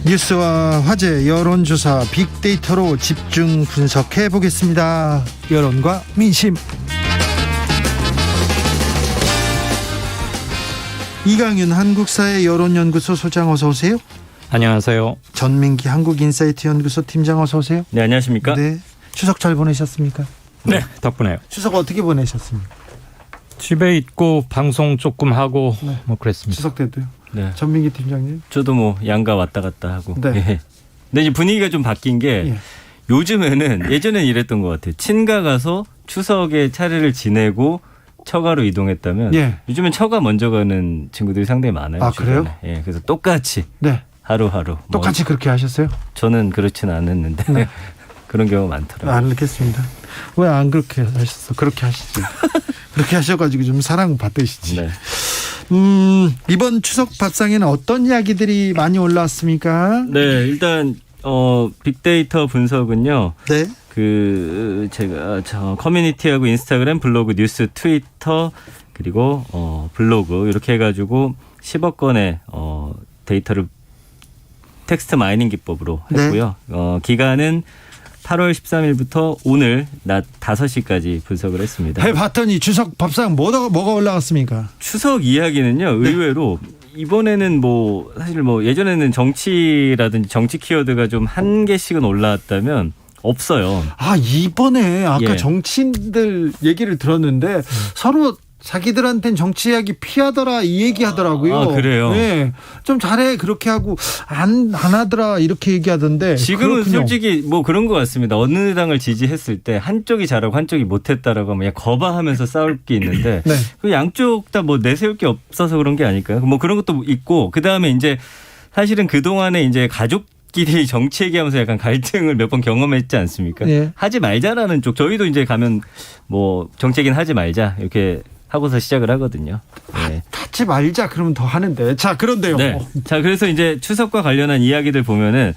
뉴스와 화제, 여론조사, 빅데이터로 집중 분석해 보겠습니다. 여론과 민심. 이강윤 한국사회 여론연구소 소장 어서 오세요. 안녕하세요. 전민기 한국인사이트 연구소 팀장 어서 오세요. 네, 안녕하십니까. 네, 추석 잘 보내셨습니까? 네, 덕분에요. 추석 어떻게 보내셨습니까? 집에 있고 방송 조금 하고 네. 뭐 그랬습니다. 추석 때도요. 네. 전민기 팀장님. 저도 뭐 양가 왔다 갔다 하고. 네. 예. 근데 이제 분위기가 좀 바뀐 게 예. 요즘에는 예전엔 이랬던 것 같아요. 친가 가서 추석에 차례를 지내고 처가로 이동했다면 예. 요즘엔 처가 먼저 가는 친구들이 상당히 많아요. 아, 주변에. 그래요? 예. 그래서 똑같이 네. 하루하루. 똑같이 그렇게 하셨어요? 저는 그렇지는 않았는데 네. 그런 경우가 많더라고요. 알겠습니다. 왜 안 그렇게 하셨어? 그렇게 하시지. 그렇게 하셔가지고 좀 사랑 받으시지. 네. 이번 추석 밥상에는 어떤 이야기들이 많이 올라왔습니까? 네, 일단 빅데이터 분석은요. 네. 제가 커뮤니티하고 인스타그램, 블로그, 뉴스, 트위터 그리고 블로그 이렇게 해가지고 10억 건의 데이터를 텍스트 마이닝 기법으로 했고요. 기간은 8월 13일부터 오늘 낮 5시까지 분석을 했습니다. 해봤더니 추석 밥상 뭐가 올라갔습니까? 추석 이야기는요, 의외로 이번에는 뭐 사실 뭐 예전에는 정치라든지 정치 키워드가 좀 한 개씩은 올라왔다면 없어요. 아, 이번에 아까 예. 정치인들 얘기를 들었는데 서로 자기들한테는 정치 이야기 피하더라 이 얘기 하더라고요. 아, 그래요? 네. 좀 잘해 그렇게 하고 안 하더라 이렇게 얘기하던데. 지금은 그렇군요. 솔직히 뭐 그런 것 같습니다. 어느 당을 지지했을 때 한쪽이 잘하고 한쪽이 못했다라고 하면 그냥 거바하면서 싸울 게 있는데 네. 그 양쪽 다 뭐 내세울 게 없어서 그런 게 아닐까요? 뭐 그런 것도 있고 그 다음에 이제 사실은 그 동안에 이제 가족끼리 정치 얘기하면서 약간 갈등을 몇 번 경험했지 않습니까? 예. 하지 말자라는 쪽 저희도 이제 가면 뭐 정치 얘기는 하지 말자 이렇게 하고서 시작을 하거든요. 네. 하지 말자 그러면 더 하는데. 자, 그런데요. 네. 자, 그래서 이제 추석과 관련한 이야기들 보면은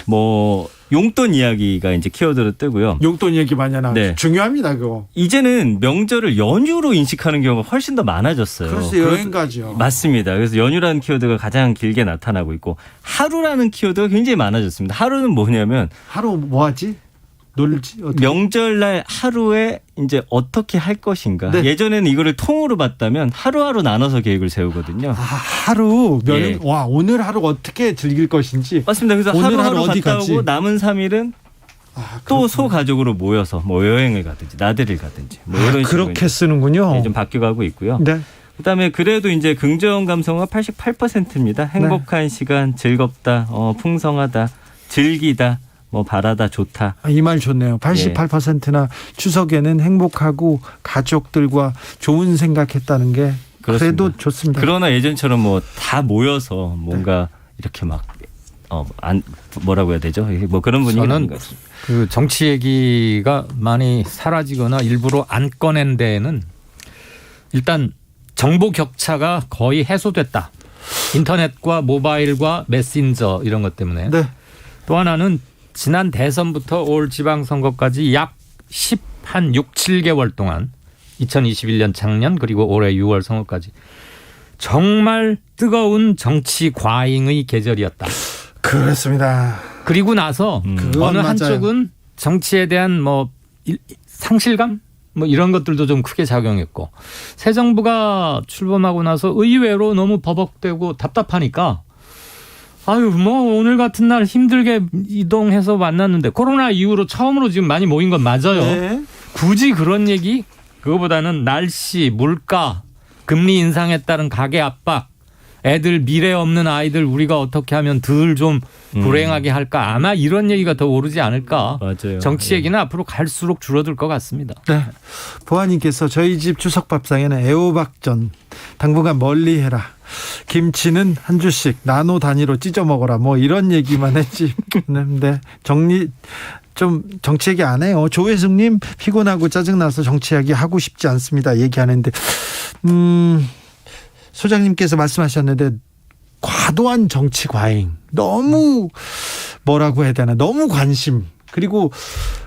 뭐 용돈 이야기가 이제 키워드로 뜨고요. 용돈 얘기 많이 하나. 네. 중요합니다, 그거. 이제는 명절을 연휴로 인식하는 경우가 훨씬 더 많아졌어요. 그래서 여행 가죠. 맞습니다. 그래서 연휴라는 키워드가 가장 길게 나타나고 있고 하루라는 키워드가 굉장히 많아졌습니다. 하루는 뭐냐면 하루 뭐 하지? 놀지? 어떻게? 명절날 하루에 이제 어떻게 할 것인가. 네. 예전에는 이거를 통으로 봤다면 하루하루 나눠서 계획을 세우거든요. 아, 하루 예. 와, 오늘 하루 어떻게 즐길 것인지. 맞습니다. 그래서 오늘 하루하루 하루 어디 갔다 가지? 오고 남은 3일은 아, 또 그렇구나. 소가족으로 모여서 뭐 여행을 가든지 나들이를 가든지 뭐 이런 식으로 그렇게 쓰는군요. 이제 좀 바뀌어가고 있고요. 네. 그다음에 그래도 이제 긍정 감성어가 88%입니다. 행복한 시간, 즐겁다, 풍성하다, 즐기다, 뭐 바라다, 좋다. 이 말 좋네요. 88%나 추석에는 행복하고 가족들과 좋은 생각했다는 게 그렇습니다. 그래도 좋습니다. 그러나 예전처럼 뭐 다 모여서 뭔가 이렇게 막 뭐라고 해야 되죠? 뭐 그런 분위기가 저는 아닌 것 같습니다. 그 정치 얘기가 많이 사라지거나 일부러 안 꺼낸 데에는 일단 정보 격차가 거의 해소됐다. 인터넷과 모바일과 메신저 이런 것 때문에. 네. 또 하나는 지난 대선부터 올 지방선거까지 약 6, 7개월 동안 2021년 작년 그리고 올해 6월 선거까지 정말 뜨거운 정치 과잉의 계절이었다. 그렇습니다. 그리고 나서 그건 어느 맞아요. 한쪽은 정치에 대한 뭐 상실감 뭐 이런 것들도 좀 크게 작용했고 새 정부가 출범하고 나서 의외로 너무 버벅대고 답답하니까 아유 뭐 오늘 같은 날 힘들게 이동해서 만났는데 코로나 이후로 처음으로 지금 많이 모인 건 맞아요. 네. 굳이 그런 얘기 그거보다는 날씨, 물가, 금리 인상에 따른 가계 압박, 애들 미래 없는 아이들 우리가 어떻게 하면 덜 좀 불행하게 할까 아마 이런 얘기가 더 오르지 않을까. 맞아요. 정치 얘기는 앞으로 갈수록 줄어들 것 같습니다. 네. 보아님께서 저희 집 추석 밥상에는 애호박전 당분간 멀리해라. 김치는 한 주씩 나노 단위로 찢어 먹어라. 뭐 이런 얘기만 했지. 네. 좀 정치 얘기 안 해요. 조혜숙님 피곤하고 짜증나서 정치 이야기 하고 싶지 않습니다. 얘기하는데 소장님께서 말씀하셨는데 과도한 정치 과잉 너무 뭐라고 해야 되나 너무 관심 그리고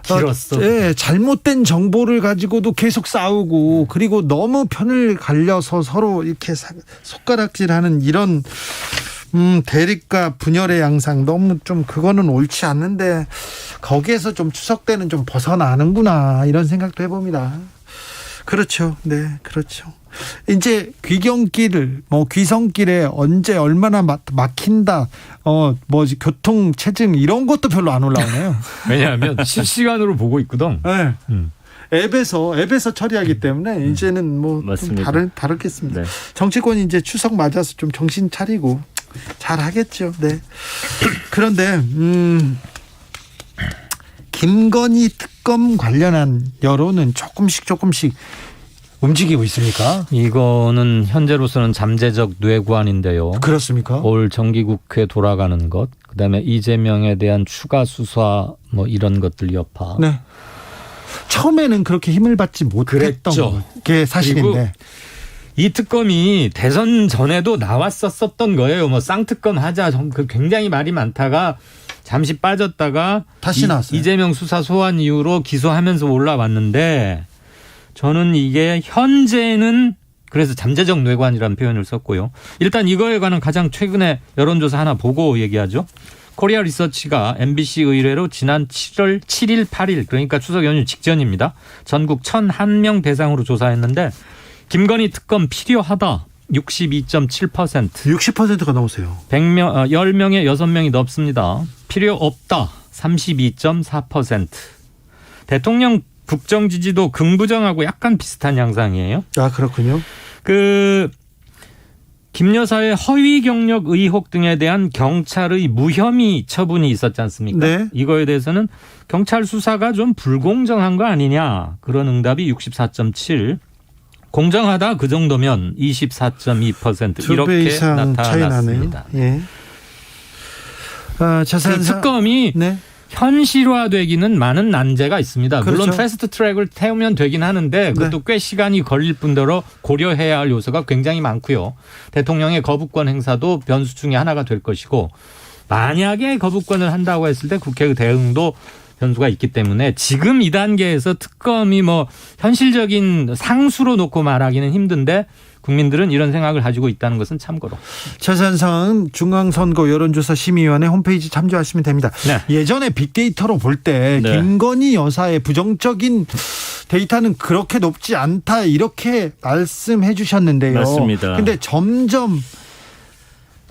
길었어. 잘못된 정보를 가지고도 계속 싸우고 그리고 너무 편을 갈려서 서로 이렇게 손가락질하는 이런 대립과 분열의 양상 너무 좀 그거는 옳지 않는데 거기에서 좀 추석 때는 좀 벗어나는구나 이런 생각도 해봅니다. 그렇죠. 네, 그렇죠. 이제 귀경길, 귀성길에 언제 얼마나 막힌다, 교통 체증 이런 것도 별로 안 올라오네요. 왜냐하면 실시간으로 보고 있거든. 네. 앱에서 처리하기 때문에 이제는 좀 다르겠습니다. 네. 정치권이 이제 추석 맞아서 좀 정신 차리고 잘 하겠죠. 네. 그런데 김건희 특검 관련한 여론은 조금씩 움직이고 있습니까? 이거는 현재로서는 잠재적 뇌관인데요. 그렇습니까? 올 정기국회 돌아가는 것, 그다음에 이재명에 대한 추가 수사 이런 것들 여파. 네. 처음에는 그렇게 힘을 받지 못했던 그랬죠. 게 사실인데 이 특검이 대선 전에도 나왔었던 거예요. 쌍특검 하자. 굉장히 말이 많다가 잠시 빠졌다가 다시 나왔어요. 이재명 수사 소환 이후로 기소하면서 올라왔는데 저는 이게 현재는 그래서 잠재적 뇌관이라는 표현을 썼고요. 일단 이거에 관한 가장 최근에 여론조사 하나 보고 얘기하죠. 코리아 리서치가 MBC 의뢰로 지난 7월 7일, 8일 그러니까 추석 연휴 직전입니다. 전국 1,001명 대상으로 조사했는데 김건희 특검 필요하다 62.7%. 60%가 넘으세요. 10명에 6명이 넘습니다. 필요 없다 32.4%. 대통령 국정 지지도 긍부정하고 약간 비슷한 양상이에요. 아, 그렇군요. 김 여사의 허위 경력 의혹 등에 대한 경찰의 무혐의 처분이 있었지 않습니까? 네. 이거에 대해서는 경찰 수사가 좀 불공정한 거 아니냐. 그런 응답이 64.7. 공정하다 그 정도면 24.2% 이렇게 이상 차이 나타났습니다. 나네요. 예. 그 특검이 네. 현실화되기는 많은 난제가 있습니다. 그렇죠. 물론 패스트 트랙을 태우면 되긴 하는데 그것도 꽤 시간이 걸릴 뿐더러 고려해야 할 요소가 굉장히 많고요. 대통령의 거부권 행사도 변수 중에 하나가 될 것이고 만약에 거부권을 한다고 했을 때 국회의 대응도 변수가 있기 때문에 지금 이 단계에서 특검이 현실적인 상수로 놓고 말하기는 힘든데 국민들은 이런 생각을 가지고 있다는 것은 참고로. 자세한 중앙선거 여론조사 심의위원회 홈페이지 참조하시면 됩니다. 네. 예전에 빅데이터로 볼 때 네. 김건희 여사의 부정적인 데이터는 그렇게 높지 않다 이렇게 말씀해 주셨는데요. 맞습니다. 근데 점점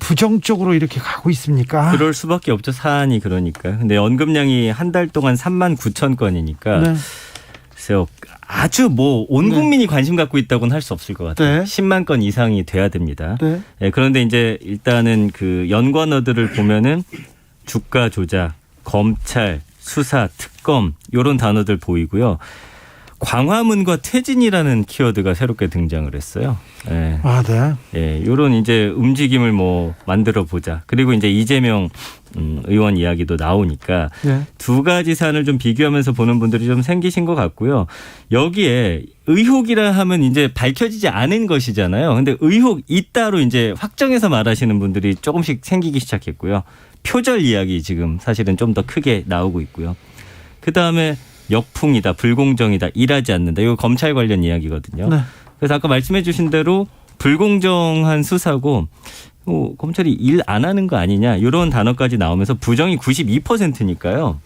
부정적으로 이렇게 가고 있습니까? 그럴 수밖에 없죠. 사안이 그러니까. 근데 언급량이 한 달 동안 39,000건이니까 네. 그래서 아주 온 국민이 관심 갖고 있다고는 할 수 없을 것 같아요. 네. 10만 건 이상이 돼야 됩니다. 네. 네, 그런데 이제 일단은 그 연관어들을 보면은 주가 조작, 검찰, 수사, 특검 이런 단어들 보이고요. 광화문과 퇴진이라는 키워드가 새롭게 등장을 했어요. 네. 아, 네. 예, 이런 이제 움직임을 만들어 보자. 그리고 이제 이재명 의원 이야기도 나오니까 네. 두 가지 사안을 좀 비교하면서 보는 분들이 좀 생기신 것 같고요. 여기에 의혹이라 하면 이제 밝혀지지 않은 것이잖아요. 근데 의혹 있다로 이제 확정해서 말하시는 분들이 조금씩 생기기 시작했고요. 표절 이야기 지금 사실은 좀 더 크게 나오고 있고요. 그다음에 역풍이다, 불공정이다, 일하지 않는다. 이거 검찰 관련 이야기거든요. 네. 그래서 아까 말씀해 주신 대로 불공정한 수사고 검찰이 일 안 하는 거 아니냐 이런 단어까지 나오면서 부정이 92%니까요.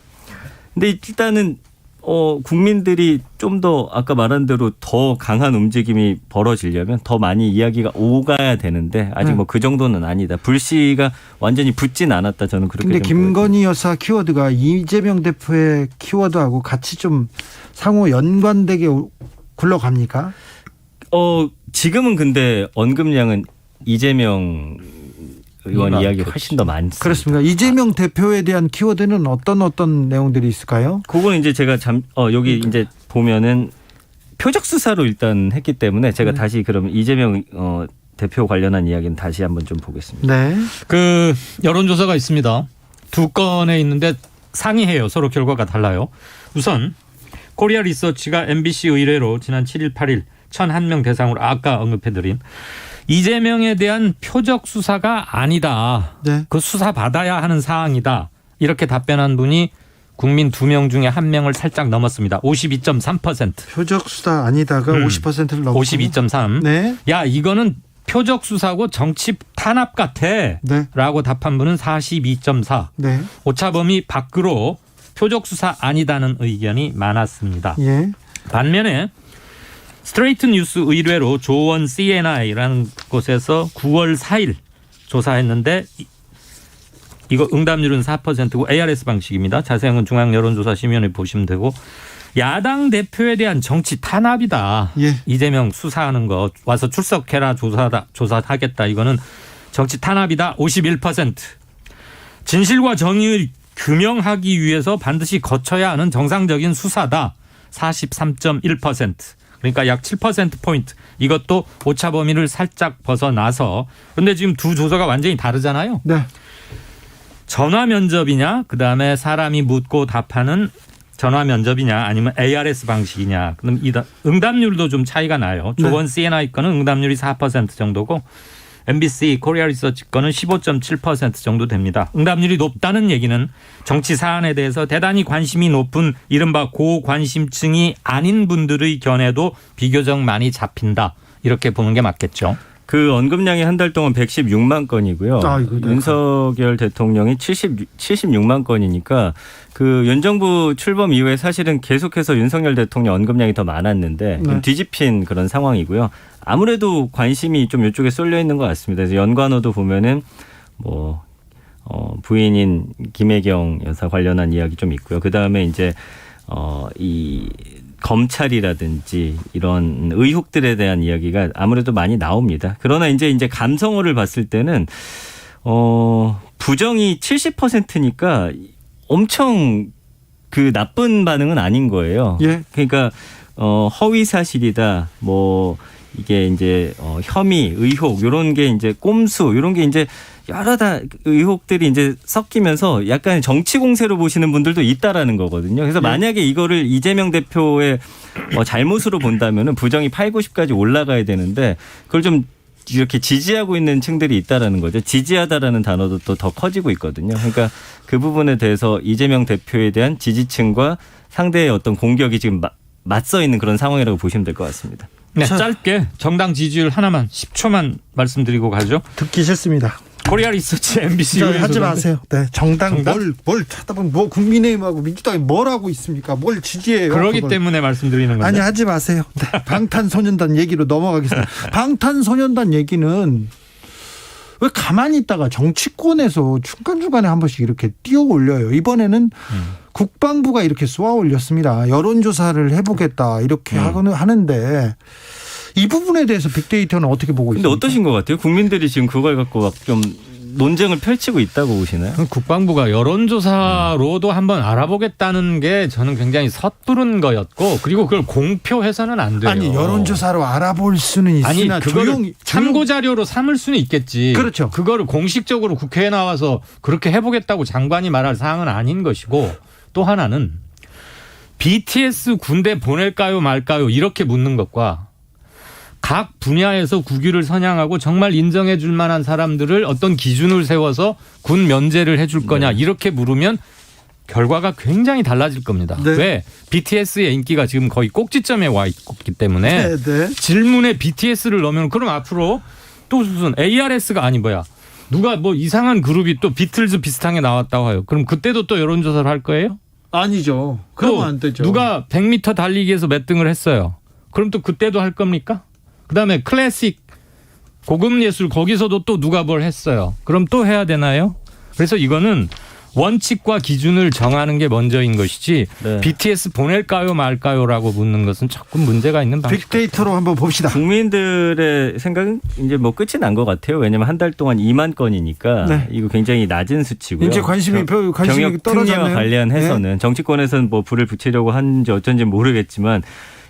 근데 일단은 국민들이 좀 더 아까 말한 대로 더 강한 움직임이 벌어지려면 더 많이 이야기가 오가야 되는데 아직 그 정도는 아니다. 불씨가 완전히 붙진 않았다. 저는 그렇게 근데 좀 김건희 여사 키워드가 이재명 대표의 키워드하고 같이 좀 상호 연관되게 굴러갑니까? 지금은 근데 언급량은 이재명 의원 이야기 훨씬 더 많습니다. 그렇습니다. 이재명 대표에 대한 키워드는 어떤 내용들이 있을까요? 그거는 이제 제가 여기 이제 보면은 표적 수사로 일단 했기 때문에 제가 다시 그러면 이재명 대표 관련한 이야기는 다시 한번 좀 보겠습니다. 네. 그 여론조사가 있습니다. 두 건에 있는데 상이해요. 서로 결과가 달라요. 우선 코리아 리서치가 MBC 의뢰로 지난 7일, 8일 1,001명 대상으로 아까 언급해드린 이재명에 대한 표적 수사가 아니다. 네. 그 수사 받아야 하는 사항이다. 이렇게 답변한 분이 국민 2명 중에 1명을 살짝 넘었습니다. 52.3%. 표적 수사 아니다가 50%를 넘고 52.3. 네. 야, 이거는 표적 수사고 정치 탄압 같아 네. 라고 답한 분은 42.4. 네. 오차범위 밖으로 표적 수사 아니다는 의견이 많았습니다. 예. 반면에 스트레이트 뉴스 의뢰로 조원 CNI라는 곳에서 9월 4일 조사했는데 이거 응답률은 4%고 ARS 방식입니다. 자세한 건 중앙여론조사심의원회 보시면 되고 야당 대표에 대한 정치 탄압이다. 예. 이재명 수사하는 거 와서 출석해라 조사하겠다. 이거는 정치 탄압이다. 51%. 진실과 정의를 규명하기 위해서 반드시 거쳐야 하는 정상적인 수사다. 43.1%. 그러니까 약 7%포인트. 이것도 오차 범위를 살짝 벗어나서. 그런데 지금 두 조사가 완전히 다르잖아요. 네. 전화 면접이냐 그다음에 사람이 묻고 답하는 전화 면접이냐 아니면 ARS 방식이냐. 그럼 이 응답률도 좀 차이가 나요. 조원 CNI 거는 응답률이 4% 정도고 MBC 코리아 리서치 거는 15.7% 정도 됩니다. 응답률이 높다는 얘기는 정치 사안에 대해서 대단히 관심이 높은 이른바 고관심층이 아닌 분들의 견해도 비교적 많이 잡힌다. 이렇게 보는 게 맞겠죠. 그 언급량이 한 달 동안 116만 건이고요. 아이고, 네. 윤석열 대통령이 76만 건이니까 그 윤 정부 출범 이후에 사실은 계속해서 윤석열 대통령 언급량이 더 많았는데 네. 뒤집힌 그런 상황이고요. 아무래도 관심이 좀 이쪽에 쏠려 있는 것 같습니다. 그래서 연관어도 보면은 뭐 부인인 김혜경 여사 관련한 이야기 좀 있고요. 그 다음에 이제 이 검찰이라든지 이런 의혹들에 대한 이야기가 아무래도 많이 나옵니다. 그러나 이제 감성어를 봤을 때는 부정이 70%니까 엄청 그 나쁜 반응은 아닌 거예요. 예. 그러니까 허위 사실이다. 뭐 이게 이제 혐의, 의혹 이런 게 이제 꼼수 이런 게 이제 여러 다 의혹들이 이제 섞이면서 약간 정치 공세로 보시는 분들도 있다라는 거거든요. 그래서 만약에 이거를 이재명 대표의 잘못으로 본다면은 부정이 8, 90까지 올라가야 되는데 그걸 좀 이렇게 지지하고 있는 층들이 있다라는 거죠. 지지하다라는 단어도 또 더 커지고 있거든요. 그러니까 그 부분에 대해서 이재명 대표에 대한 지지층과 상대의 어떤 공격이 지금 맞서 있는 그런 상황이라고 보시면 될 것 같습니다. 네, 짧게 정당 지지율 하나만 10초만 말씀드리고 가죠. 듣기 싫습니다. 코리아 리서치 MBC 하지 마세요. 네, 정당 정당? 뭘 찾아보면 뭐 국민의힘하고 민주당이 뭘 하고 있습니까? 뭘 지지해요? 그러기 그걸. 때문에 말씀드리는 건데. 아니 하지 마세요. 네, 방탄소년단 얘기로 넘어가겠습니다. 방탄소년단 얘기는 왜 가만히 있다가 정치권에서 중간중간에 한 번씩 이렇게 띄워 올려요. 이번에는 국방부가 이렇게 쏘아 올렸습니다. 여론조사를 해보겠다 이렇게 하는데 이 부분에 대해서 빅데이터는 어떻게 보고 있습니까? 근데 어떠신 것 같아요? 국민들이 지금 그걸 갖고 막 좀 논쟁을 펼치고 있다고 보시나요? 국방부가 여론조사로도 한번 알아보겠다는 게 저는 굉장히 섣부른 거였고 그리고 그걸 공표해서는 안 돼요. 아니 여론조사로 알아볼 수는 있으나 아니 그거를 조용히 참고 자료로 삼을 수는 있겠지. 그렇죠. 그거를 공식적으로 국회에 나와서 그렇게 해보겠다고 장관이 말할 사항은 아닌 것이고 또 하나는 BTS 군대 보낼까요 말까요 이렇게 묻는 것과 각 분야에서 국위를 선양하고 정말 인정해 줄 만한 사람들을 어떤 기준을 세워서 군 면제를 해 줄 거냐 이렇게 물으면 결과가 굉장히 달라질 겁니다. 네. 왜? BTS의 인기가 지금 거의 꼭지점에 와 있기 때문에 네. 질문에 BTS를 넣으면 그럼 앞으로 또 무슨 ARS가 아니 뭐야. 누가 뭐 이상한 그룹이 또 비틀즈 비슷한 게 나왔다고 해요. 그럼 그때도 또 여론조사를 할 거예요? 아니죠. 그러면 안 되죠. 누가 100m 달리기에서 몇 등을 했어요. 그럼 또 그때도 할 겁니까? 그다음에 클래식 고급 예술 거기서도 또 누가 뭘 했어요. 그럼 또 해야 되나요? 그래서 이거는 원칙과 기준을 정하는 게 먼저인 것이지 네. BTS 보낼까요 말까요라고 묻는 것은 조금 문제가 있는 방식. 빅데이터로 한번 봅시다. 국민들의 생각은 이제 뭐 끝이 난 것 같아요. 왜냐하면 한 달 동안 2만 건이니까 네. 이거 굉장히 낮은 수치고요. 이제 관심이 병역 떨어졌네요. 특례와 관련해서는 정치권에서는 뭐 불을 붙이려고 하는지 어쩐지 모르겠지만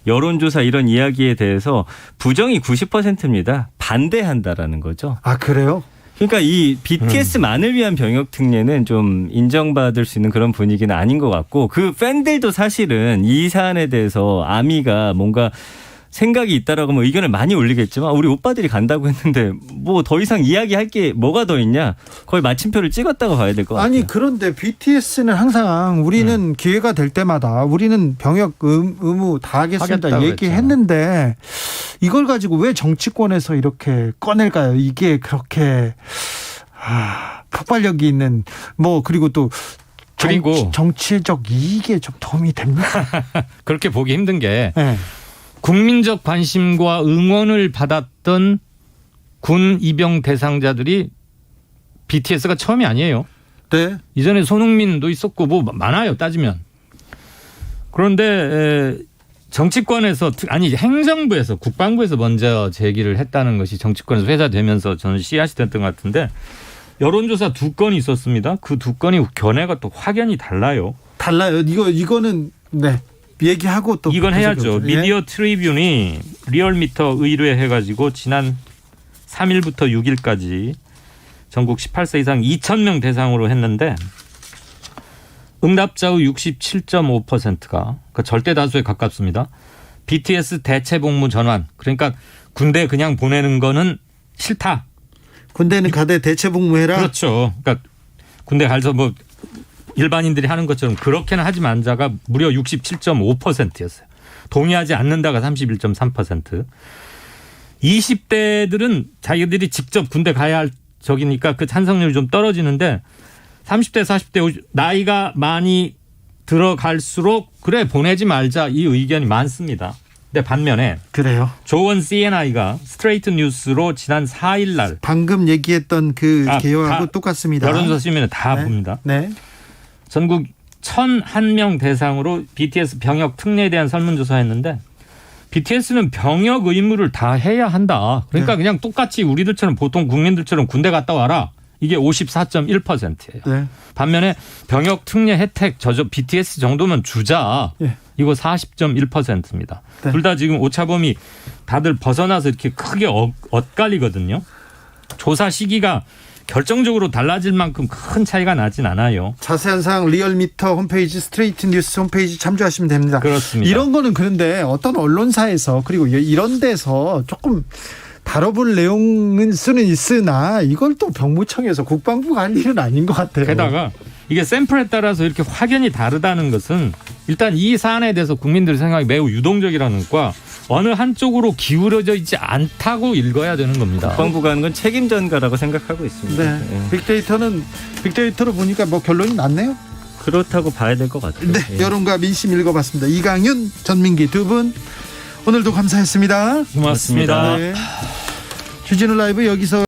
여론조사 이런 이야기에 대해서 부정이 90%입니다. 반대한다라는 거죠. 아 그래요? 그러니까 이 BTS만을 위한 병역 특례는 좀 인정받을 수 있는 그런 분위기는 아닌 것 같고 그 팬들도 사실은 이 사안에 대해서 아미가 뭔가 생각이 있다라고 뭐 의견을 많이 올리겠지만 우리 오빠들이 간다고 했는데 뭐 더 이상 이야기할 게 뭐가 더 있냐? 거의 마침표를 찍었다고 봐야 될 것 같아요. 아니 그런데 BTS는 항상 우리는 기회가 될 때마다 우리는 병역 의무 다 하겠습니다 하겠다고 얘기했는데 이걸 가지고 왜 정치권에서 이렇게 꺼낼까요? 이게 그렇게 폭발력이 있는 뭐 그리고 또 그리고 정치적 이익에 좀 도움이 됩니까? 그렇게 보기 힘든 게 네. 국민적 관심과 응원을 받았던 군 입영 대상자들이 BTS가 처음이 아니에요. 네. 이전에 손흥민도 있었고 뭐 많아요 따지면. 그런데 정치권에서 아니 행정부에서 국방부에서 먼저 제기를 했다는 것이 정치권에서 회자되면서 저는 씨앗이 됐던 것 같은데 여론조사 2건이 있었습니다. 그 2건이 견해가 또 확연히 달라요. 달라요. 이거는 네. 얘기하고 또 이건 해야죠. 예. 미디어 트리뷴이 리얼미터 의뢰해가지고 지난 3일부터 6일까지 전국 18세 이상 2,000명 대상으로 했는데 응답자의 67.5%가 그러니까 절대 다수에 가깝습니다. BTS 대체 복무 전환. 그러니까 군대 그냥 보내는 거는 싫다. 군대는 가대 대체 복무해라. 그렇죠. 그러니까 군대 가서 뭐 일반인들이 하는 것처럼 그렇게는 하지 말자가 무려 67.5%였어요. 동의하지 않는다가 31.3%. 20대들은 자기들이 직접 군대 가야 할 적이니까 그 찬성률이 좀 떨어지는데 30대 40대 나이가 많이 들어갈수록 그래 보내지 말자 이 의견이 많습니다. 근데 반면에 그래요. 조원 CNI가 스트레이트 뉴스로 지난 4일 날 방금 얘기했던 그 개요하고 다 똑같습니다. 여론조사 시면 다 네. 봅니다. 네. 전국 1,001명 대상으로 BTS 병역 특례에 대한 설문조사했는데 BTS는 병역 의무를 다 해야 한다. 그러니까 네. 그냥 똑같이 우리들처럼 보통 국민들처럼 군대 갔다 와라. 이게 54.1%예요. 네. 반면에 병역 특례 혜택 BTS 정도면 주자. 예. 이거 40.1%입니다. 네. 둘 다 지금 오차범위 다들 벗어나서 이렇게 크게 엇갈리거든요. 조사 시기가 결정적으로 달라질 만큼 큰 차이가 나진 않아요. 자세한 사항 리얼미터 홈페이지 스트레이트 뉴스 홈페이지 참조하시면 됩니다. 그렇습니다. 이런 거는 그런데 어떤 언론사에서 그리고 이런 데서 조금 다뤄볼 내용은 수는 있으나 이걸 또 병무청에서 국방부가 할 일은 아닌 것 같아요. 게다가 이게 샘플에 따라서 이렇게 확연히 다르다는 것은 일단 이 사안에 대해서 국민들의 생각이 매우 유동적이라는 것과 어느 한쪽으로 기울어져 있지 않다고 읽어야 되는 겁니다. 국방부가 하는 건 책임 전가라고 생각하고 있습니다. 네. 빅데이터로 보니까 뭐 결론이 났네요. 그렇다고 봐야 될 것 같아요. 네. 예. 여론과 민심 읽어봤습니다. 이강윤, 전민기 두 분 오늘도 감사했습니다. 고맙습니다. 네. 주진우 라이브 여기서